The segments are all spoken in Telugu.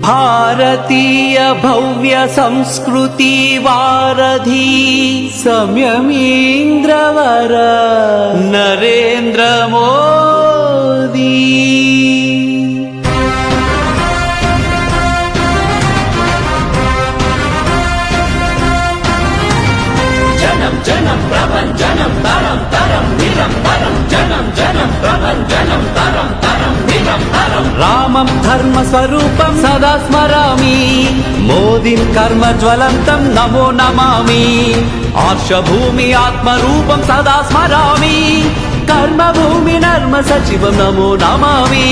భారతీయ భవ్య సంస్కృతి వారధి సంయమీంద్రవర నరేంద్ర మోదీ. జనం జనం ప్రభంజనం తరం తరం నిరంతరం జనం జనం ప్రభంజనం తరం తరం నిరంతరం. రామం ధర్మ స్వరూపం సదా స్మరామి, మోదీం కర్మ జ్వలంతం నమో నమామి. ఆర్షభూమి ఆత్మరూపం సదా స్మరామి, కర్మభూమి నర్మ సచివం నమో నమామి.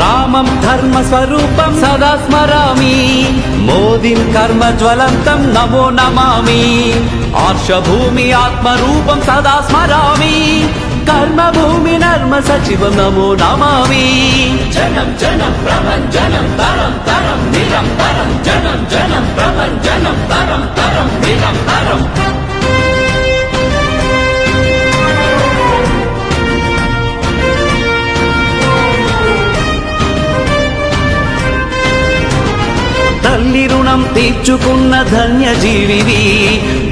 రామం ధర్మ స్వరూపం సదా స్మరామి, మోదీం కర్మ జ్వలంతం నమో నమామి. ఆర్షభూమి ఆత్మరూపం సదా స్మరామి, కర్మభూమి నర్మ సచివం నమో నమామి. జనం జనం ప్రభంజనం తరం తరం నిరంతరం జనం జనం ప్రభంజనం తరం తరం నిరంతరం. తల్లి రుణం తీర్చుకున్న ధన్య జీవివి,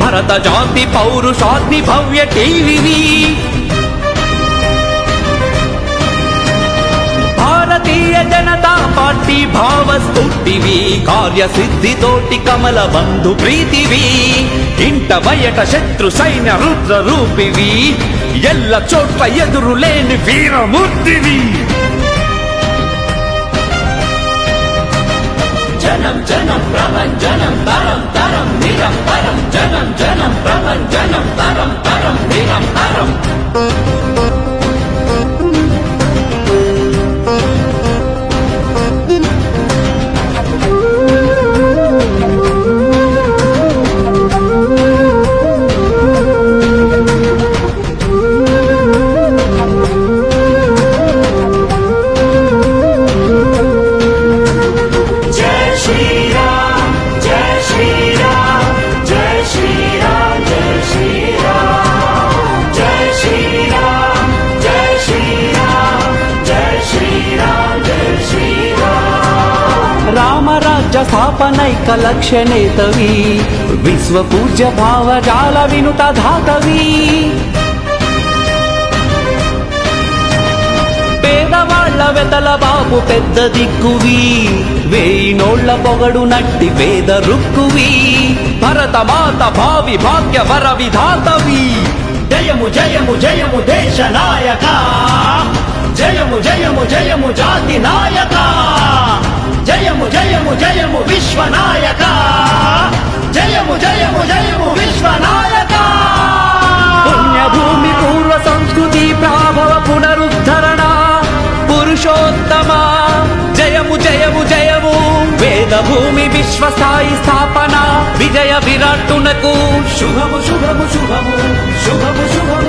భరత జాతి పౌరుషాగ్ని భవ్య టీవివి. భారతీయ జనతా పార్టీ భావస్ఫూర్తివి, కార్యసిద్ధితోటి కమల బంధు ప్రీతివి. ఇంట బయట శత్రు సైన్య రుద్ర రూపివి, ఎల్ల చోట్ల ఎదురు లేని వీరమూర్తివి. జనం జనం ప్రభంజనం తరం తరం నిరంతరం జనం జనం ప్రభంజనం తరం తరం నిరంతరం. రామరాజ్య స్థాపనైక లక్ష్య నేతవి, విశ్వ పూజ్య భావజాల వినుత ధాతవి. పేదవాళ్ల వెతల బాబు పెద్ద దిక్కువి, వేయి నోళ్ల పొగడు నట్టి పేద రుక్కువి. భరత మాత భావి భాగ్య వర విధాతవి. జయము జయము జయము దేశ నాయక, జయము జయము జయము జాతి నాయక. జయము జయము జయము విశ్వనాయక, జయము జయము జయము విశ్వనాయక. పుణ్యభూమి పూర్వ సంస్కృతి ప్రాభవ పునరుద్ధరణ పురుషోత్తమ, జయము జయము జయము. వేదభూమి విశ్వస్థాయి స్థాపన విజయ విరాట్టునకు శుభము శుభము శుభము శుభము శుభము.